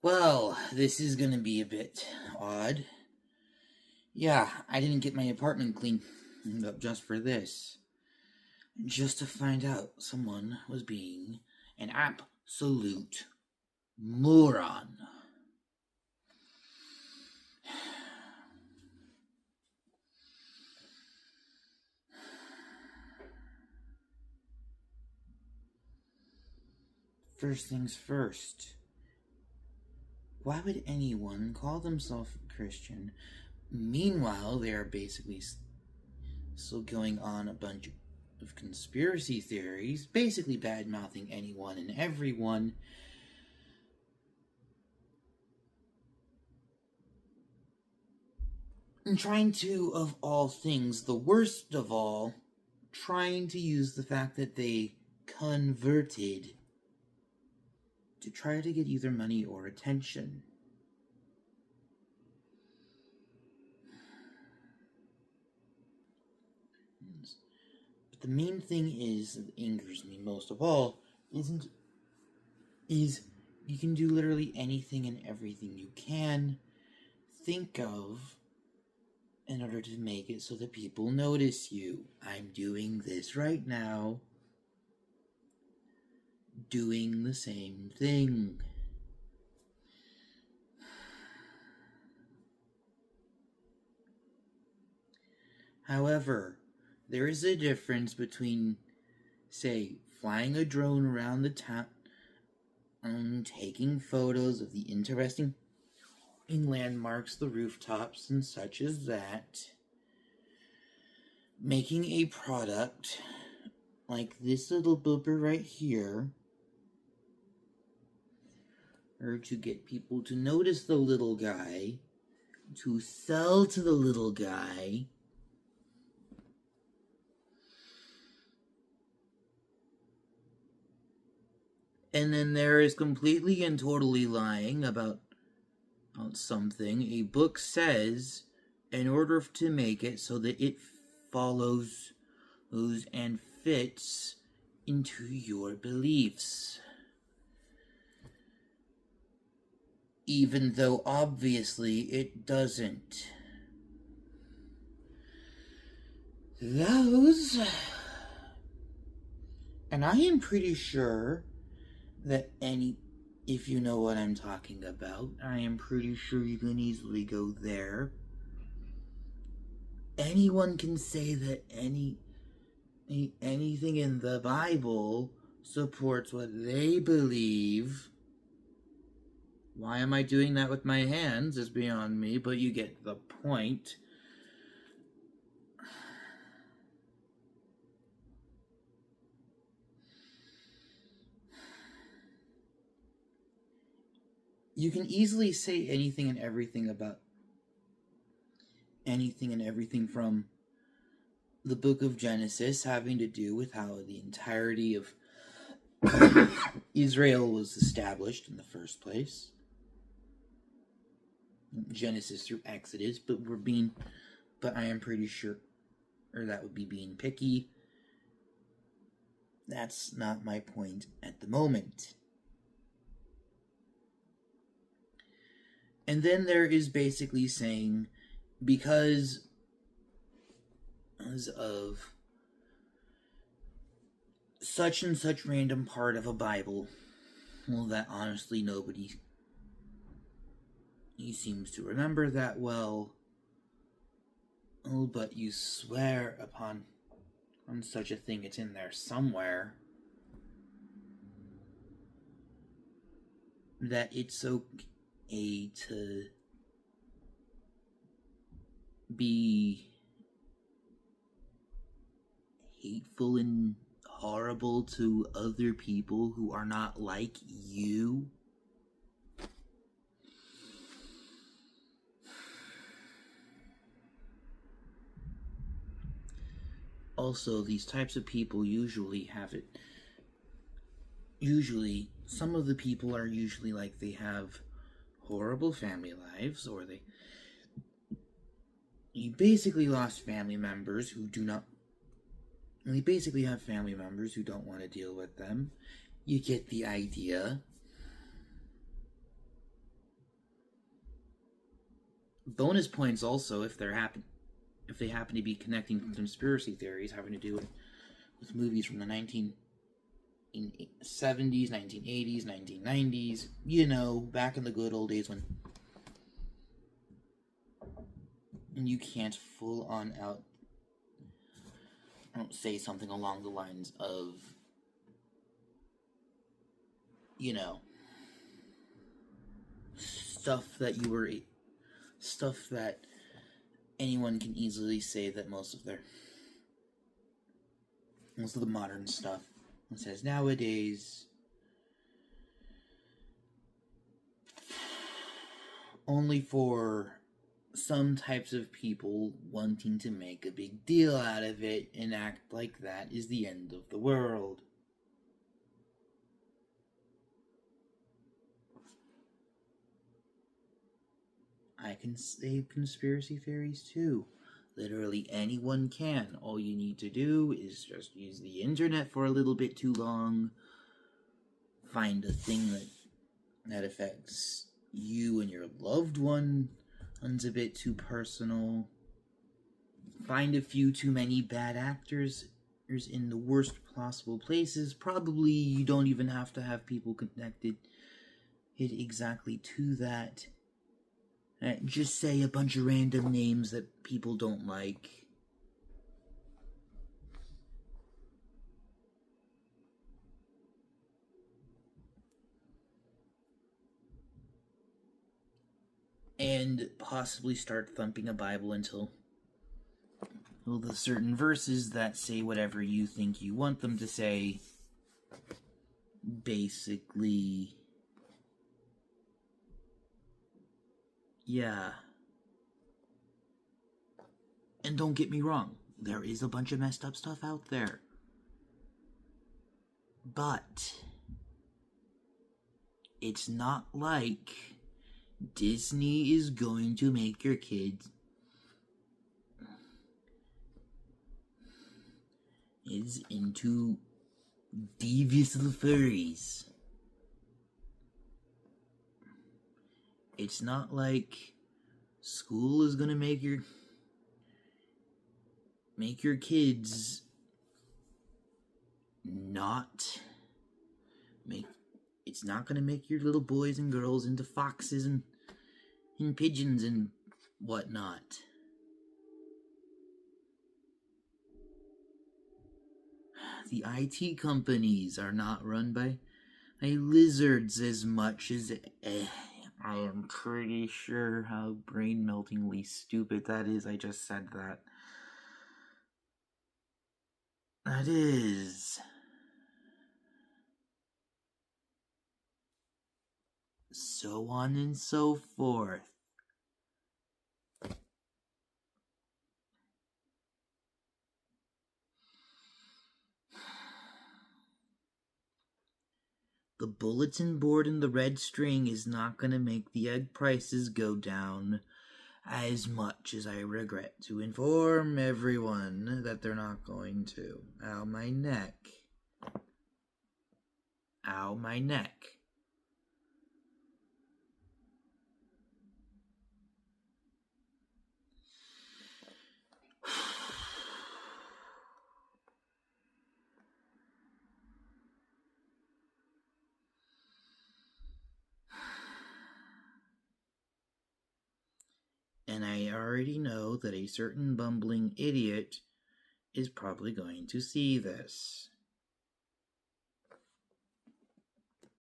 Well, this is gonna be a bit odd. Yeah, I didn't get my apartment cleaned up just for this. Just to find out someone was being an absolute moron. First things first. Why would anyone call themselves Christian? Meanwhile, they are basically still going on a bunch of conspiracy theories, basically bad mouthing anyone and everyone. And trying to, of all things, the worst of all, trying to use the fact that they converted to try to get either money or attention. But the main thing is that angers me most of all is you can do literally anything and everything you can think of in order to make it so that people notice you. I'm doing this right now, doing the same thing. However, there is a difference between, say, flying a drone around the town, taking photos of the interesting landmarks, the rooftops, and such as that, making a product like this little booper right here, or to get people to notice the little guy, to sell to the little guy, and then there is completely and totally lying about something. A book says, in order to make it so that it follows and fits into your beliefs. Even though obviously it doesn't. Those. And I am pretty sure that if you know what I'm talking about, I am pretty sure you can easily go there. Anyone can say that anything in the Bible supports what they believe. Why am I doing that with my hands is beyond me, but you get the point. You can easily say anything and everything about anything and everything from the book of Genesis, having to do with how the entirety of Israel was established in the first place. Genesis through Exodus, but I am pretty sure, or that would be being picky. That's not my point at the moment. And then there is basically saying, because of such and such random part of a Bible, well, that honestly nobody seems to remember that well. Oh, but you swear on such a thing, it's in there somewhere, that it's okay to be hateful and horrible to other people who are not like you. Also, these types of people usually have it. Usually, some of the people are usually like they have horrible family lives, or they basically lost family members who do not. They basically have family members who don't want to deal with them. You get the idea. Bonus points also if they happen to be connecting conspiracy theories having to do with movies from the 1970s, 1980s, 1990s. You know, back in the good old days when you can't full on out say something along the lines of, you know, stuff that anyone can easily say that most of the modern stuff. It says nowadays only for some types of people wanting to make a big deal out of it and act like that is the end of the world. I can say conspiracy theories too. Literally anyone can. All you need to do is just use the internet for a little bit too long, find a thing that affects you and your loved one's a bit too personal, find a few too many bad actors in the worst possible places. Probably you don't even have to have people connected exactly to that. Just say a bunch of random names that people don't like. And possibly start thumping a Bible until the certain verses that say whatever you think you want them to say basically, yeah. And don't get me wrong, there is a bunch of messed up stuff out there. But it's not like Disney is going to make your kids is into devious little furries. It's not like school is gonna make your kids not make. It's not gonna make your little boys and girls into foxes and pigeons and whatnot. The IT companies are not run by lizards as much as I am pretty sure how brain-meltingly stupid that is. I just said that. That is. So on and so forth. The bulletin board and the red string is not going to make the egg prices go down as much as I regret to inform everyone that they're not going to. Ow, my neck. Ow, my neck. And I already know that a certain bumbling idiot is probably going to see this.